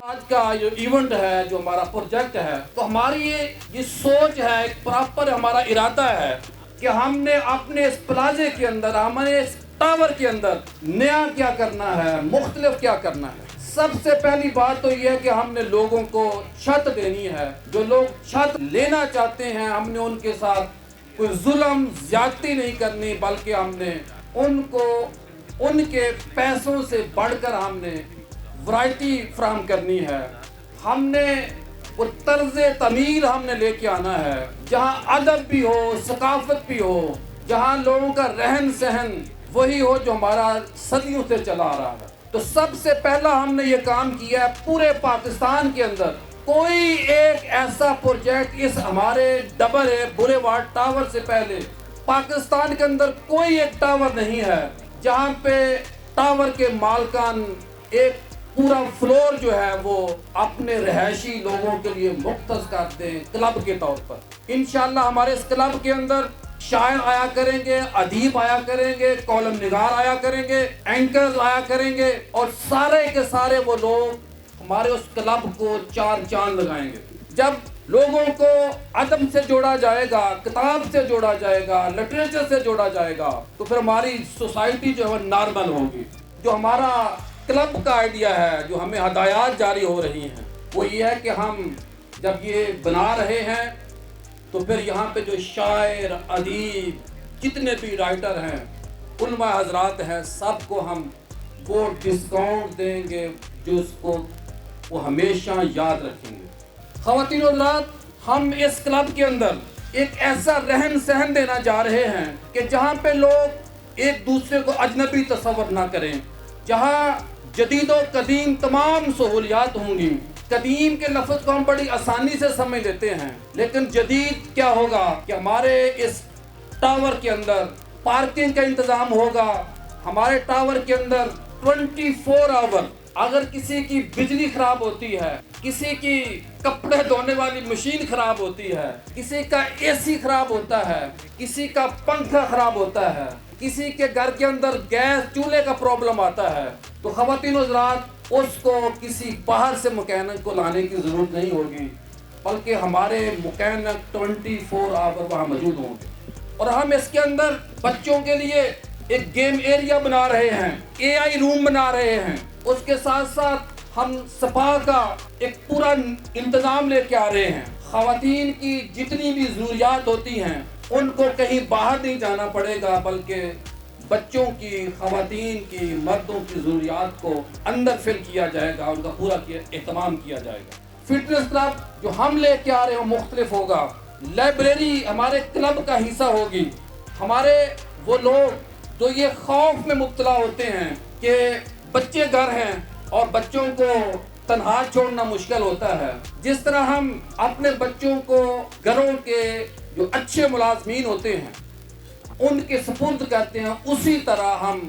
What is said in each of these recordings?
آج کا جو ایونٹ ہے، جو ہمارا پروجیکٹ ہے، تو ہماری یہ سوچ ہے، ایک پراپر ہمارا ارادہ ہے کہ ہم نے اپنے اس پلازے کے اندر، ہمارے اس ٹاور کے اندر نیا کیا کرنا ہے، مختلف کیا کرنا ہے۔ سب سے پہلی بات تو یہ ہے کہ ہم نے لوگوں کو چھت دینی ہے۔ جو لوگ چھت لینا چاہتے ہیں، ہم نے ان کے ساتھ کوئی ظلم زیادتی نہیں کرنی، بلکہ ہم نے ان کو ان کے پیسوں سے بڑھ کر ہم نے ورائٹی فراہم کرنی ہے۔ ہم نے وہ طرز تعمیر ہم نے لے کے آنا ہے جہاں ادب بھی ہو، ثقافت بھی ہو، جہاں لوگوں کا رہن سہن وہی ہو جو ہمارا صدیوں سے چلا آ رہا ہے۔ تو سب سے پہلا ہم نے یہ کام کیا ہے، پورے پاکستان کے اندر کوئی ایک ایسا پروجیکٹ اس ہمارے ڈبل برے وارڈ ٹاور سے پہلے پاکستان کے اندر کوئی ایک ٹاور نہیں ہے جہاں پہ ٹاور کے مالکان ایک پورا فلور جو ہے وہ اپنے رہائشی لوگوں کے لیے مختص کر دیں کلب کے طور پر۔ انشاءاللہ ہمارے اس کلب کے اندر شاعر آیا کریں گے، ادیب آیا کریں گے، کالم نگار آیا کریں گے، اینکرز آیا کریں گے، اور سارے کے سارے وہ لوگ ہمارے اس کلب کو چار چاند لگائیں گے۔ جب لوگوں کو ادب سے جوڑا جائے گا، کتاب سے جوڑا جائے گا، لٹریچر سے جوڑا جائے گا، تو پھر ہماری سوسائٹی جو ہے نارمل ہوگی۔ جو ہمارا کلب کا آئیڈیا ہے، جو ہمیں ہدایات جاری ہو رہی ہیں، وہ یہ ہے کہ ہم جب یہ بنا رہے ہیں تو پھر یہاں پہ جو شاعر، ادیب، جتنے بھی رائٹر ہیں، علماء حضرات ہیں، سب کو ہم وہ ڈسکاؤنٹ دیں گے جو اس کو وہ ہمیشہ یاد رکھیں گے۔ خواتین و حضرات، ہم اس کلب کے اندر ایک ایسا رہن سہن دینا جا رہے ہیں کہ جہاں پہ لوگ ایک دوسرے کو اجنبی تصور نہ کریں، جہاں جدید و قدیم تمام سہولیات ہوں گی۔ قدیم کے لفظ کو ہم بڑی آسانی سے سمجھ لیتے ہیں، لیکن جدید کیا ہوگا کہ ہمارے اس ٹاور کے اندر پارکنگ کا انتظام ہوگا۔ ہمارے ٹاور کے اندر 24 آور اگر کسی کی بجلی خراب ہوتی ہے، کسی کی کپڑے دھونے والی مشین خراب ہوتی ہے، کسی کا اے سی خراب ہوتا ہے، کسی کا پنکھا خراب ہوتا ہے، کسی کے گھر کے اندر گیس چولہے کا پرابلم آتا ہے، تو خواتین و حضرات اس کو کسی باہر سے مکینک کو لانے کی ضرورت نہیں ہوگی، بلکہ ہمارے مکینک 24 آور وہاں موجود ہوں گے۔ اور ہم اس کے اندر بچوں کے لیے ایک گیم ایریا بنا رہے ہیں، اے آئی روم بنا رہے ہیں، اس کے ساتھ ساتھ ہم سپا کا ایک پورا انتظام لے کے آ رہے ہیں۔ خواتین کی جتنی بھی ضروریات ہوتی ہیں ان کو کہیں باہر نہیں جانا پڑے گا، بلکہ بچوں کی، خواتین کی، مردوں کی ضروریات کو اندر فل کیا جائے گا، ان کا پورا اہتمام کیا جائے گا۔ فٹنس کلب جو ہم لے کے آ رہے ہیں وہ مختلف ہوگا۔ لائبریری ہمارے کلب کا حصہ ہوگی۔ ہمارے وہ لوگ جو یہ خوف میں مبتلا ہوتے ہیں کہ بچے گھر ہیں اور بچوں کو تنہا چھوڑنا مشکل ہوتا ہے، جس طرح ہم اپنے بچوں کو گھروں کے جو اچھے ملازمین ہوتے ہیں ان کے سپرد کرتے ہیں، اسی طرح ہم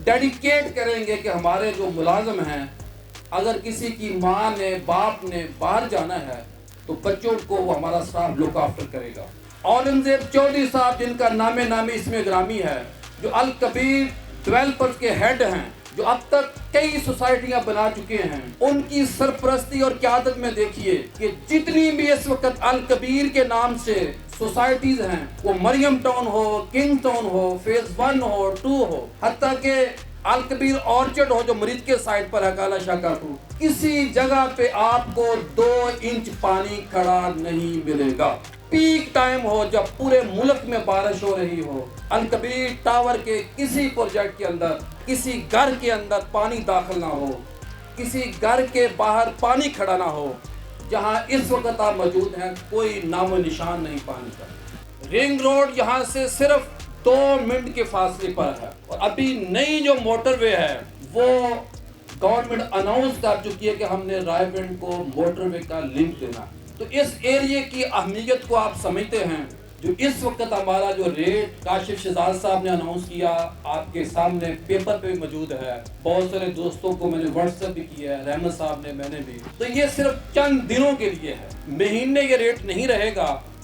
ڈیڈیکیٹ کریں گے کہ ہمارے جو ملازم ہیں، اگر کسی کی ماں نے، باپ نے باہر جانا ہے تو بچوں کو وہ ہمارا سٹاف لک آفٹر کرے گا۔ اورنگزیب چودھری صاحب، جن کا نامی اس میں گرامی ہے، جو الکبیر ڈیولپرز کے ہیڈ ہیں، جو اب تک کئی سوسائٹیاں بنا چکے ہیں، ان کی سرپرستی اور قیادت میں دیکھیے کہ جتنی بھی اس وقت الکبیر کے نام سے سوسائٹیز ہیں، وہ مریم ٹاؤن ہو، کنگ ٹاؤن ہو، فیز 1 ہو، 2 ہو، حتیٰ کہ الکبیر آرچرڈ ہو جو مرید کے سائٹ پر ہے کالا شاکر کو، کسی جگہ پہ آپ کو 2 انچ پانی کھڑا نہیں ملے گا۔ پیک ٹائم ہو جب پورے ملک میں بارش ہو رہی ہو، الکبیر ٹاور کے کسی پروجیکٹ کے اندر، کسی گھر کے اندر پانی داخل نہ ہو، کسی گھر کے باہر پانی کھڑا نہ ہو۔ جہاں اس وقت آپ موجود ہیں کوئی نام و نشان نہیں پانی کا۔ رنگ روڈ یہاں سے صرف 2 منٹ کے فاصلے پر ہے، اور ابھی نئی جو موٹر وے ہے وہ گورنمنٹ اناؤنس کر چکی ہے کہ ہم نے رائے گنج کو موٹر وے کا لنک دینا۔ تو اس ایریے کی اہمیت کو آپ سمجھتے ہیں۔ جو اس وقت ہمارا جو ریٹ کاشف شہزاد صاحب نے اناؤنس کیا، آپ کے سامنے پیپر پہ موجود ہے، بہت سارے دوستوں کو میں نے واٹس ایپ بھی کیا ہے، رحمت صاحب نے، میں نے بھی، تو یہ صرف چند دنوں کے لیے ہے، مہینے یہ ریٹ نہیں رہے گا۔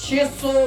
600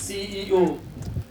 CEO,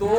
2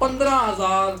15,000